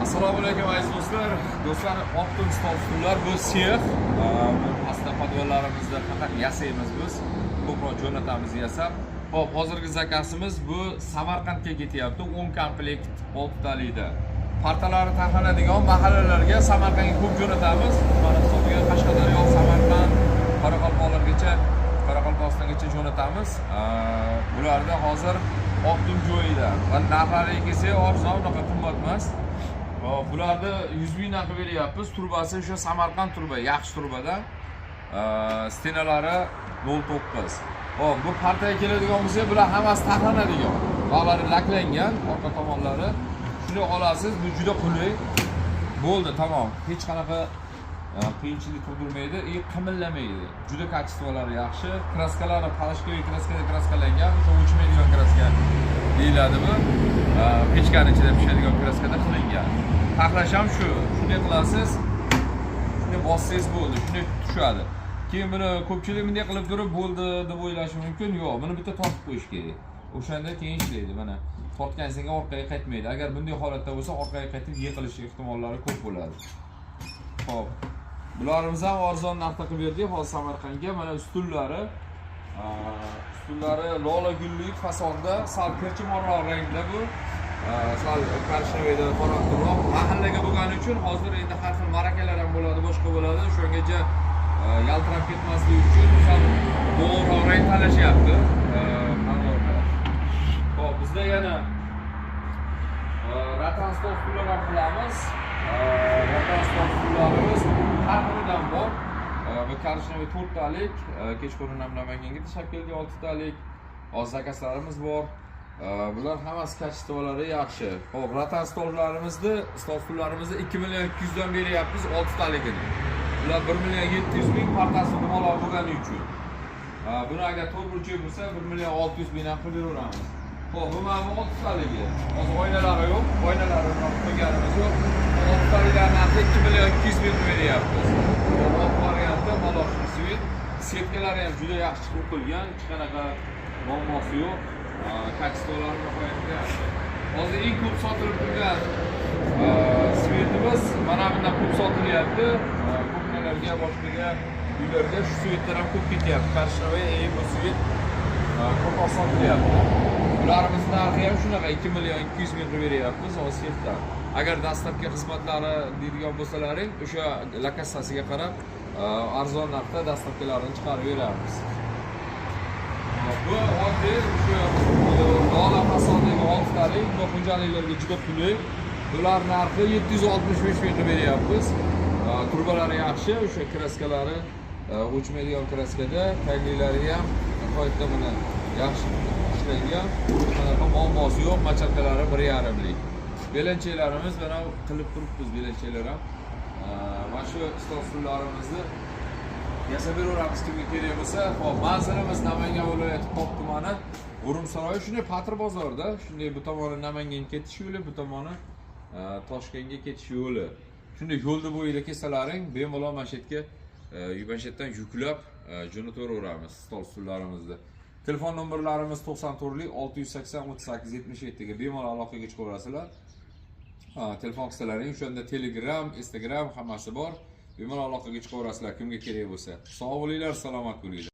Assalomu alaykum aziz do'stlar. Do'stlar, optim stol stullar bu sex. Pastda podvallarimizda faqat yasaymiz biz. Ko'proq jo'natamiz yasab. Xo'p, hozirgi zakasimiz bu Samarqandga ketyapti. 10 komplekt 6 talikda. Partalari taxlanadigan mahallalarga Samarqandga ko'p jo'natamiz. Mana hisobiga Qashqadaryo, Samarqand, Qoraqalpog'istongacha jo'natamiz. Bularda hozir optim joyida. Va narxlari kelsa arzon, unaqa qimmat emas. Bularni 100 ming narxi beryapmiz. Turbasi o'sha Samarqand turba, yaxshi turbadan. Stenalari 09. Hop, bu partiyaga keladigan bo'lsa, bular hammasi taxlanadigan. Ba'lari laklangan, orqa tomonlari. Shuni olasiz, bu juda qulay. Bo'ldi, tamom. Hech qanaqa qiyinchilik tug'dirmaydi, qimillamaydi. Juda kачестволari yaxshi. Kraskalari palashkoviy kraskada kraskalangan, o'sha o'chmaydigan kraska deyiladi bu. Pechkani ichida pishadigan kraskada qilingan. Taxlash ham shu. Shunday qilasiz. Shunday bossangiz bo'ldi, shunday tushadi. Keyin buni ko'pchilik bunday qilib turib bo'ldi deb o'ylashi mumkin. Yo'q, buni bitta tortib qo'yish kerak. O'shanda keyin ishlaydi. Mana tortganingizga orqaga qaytmaydi. Agar bunday holatda bo'lsa, orqaga qaytib yiqilish ehtimolllari ko'p bo'ladi. Xo'p. Bularimiz ham arzon narxda qilib berdik hozir Samarqandga. Mana ustullari lola gullik fasonda, sal kirchimorroq rangda bu. Sal Qarshinoyda qo'rqtirib, mahallaga bo'lgani uchun hozir endi har xil marakalar ham bo'ladi, boshqa bo'ladi. O'shungacha yaltirab ketmasligi uchun sal to'g'riroq rang talashyapti. Xo'p, bizda yana ratan stol stullar ham qilamiz. Ratan stol stullarimiz har xilidan bor. Bu Qarshinoy 4 talik, kechqurun ham Namanganga tashakilga 6 talik. Hozir zakaslarimiz bor. Bular hammasi kачестволari yaxshi. Xo'p, ratan stollarimizni, stol stullarimizni 2 million 200 dan beryapmiz 6 taligini. Bular 1 million 700 ming partasi dumaloq bo'lgani uchun. Buni agar to'g'ri burchak bo'lsa 1 million 600 ming dan qilib beraveramiz. Xo'p, bu mana 6 taligi. Hozir oynalari yo'q, oynalari qo'yganimiz yo'q. 6 taliklarni narxi 2 million 200 ming beryapmiz. Xo'p, variantda maloshli svit. Setkalari ham juda yaxshi qilib qo'yilgan, hech qanaqa muammosi yo'q. Kачестволari qo'yilgan. Hozir eng ko'p sotilib turgan svitimiz mana bundan ko'p sotilyapti. Ko'pnalarga, boshqaga uylarga shu svitlar ham ko'p ketyapti. Qarshinoy bu svit ko'p sotilyapti. Bularimiz narxi ham shunaqa 2 million 200 ming beryapmiz hozir svitdan. Agar dastlabki xizmatlari deydigan bo'lsalaring, o'sha lokatsiyasiga qarab arzon narxda dastlabkilarini chiqarib beramiz. Bu oddiy shu lola fasondagi 6 talik, bu xo'jaliklarga juda qulay. Bular narxi 765 ming beryapmiz. Turbalari yaxshi, o'sha kraskalari o'chmaydigan kraskada, taglilari ham qo'yibdi buni yaxshi ishlangan. Qanaqa muammosi yo'q, machatkalari 1,5 lik. Belanchalarimiz mana qilib turibmiz, belanchalar ham. Mana shu stol stullarimizni yasab beraveramiz kimga kerak bo'lsa. Xo'p, manzilimiz Namangan viloyati Pop tumani, Urumsaroy, shunday Patr bozorda, shunday bu tomoni Namanganga ketish yo'li, bu tomoni Toshkentga ketish yo'li. Shunday yo'lda bo'yida kelsalaring, bemalol mana shu yerga Yubashetdan yuklab jo'nataveramiz stol stullarimizni. Telefon nomerlarimiz 94 680 38 77 ga bemalol aloqaga chiqaverasizlar. Telefon qilsalaring, o'shanda Telegram, Instagram hammasi bor. Bemalol aloqaga chiqaverasizlar kimga kerak bo'lsa. Sog' bo'linglar, salomat bo'linglar.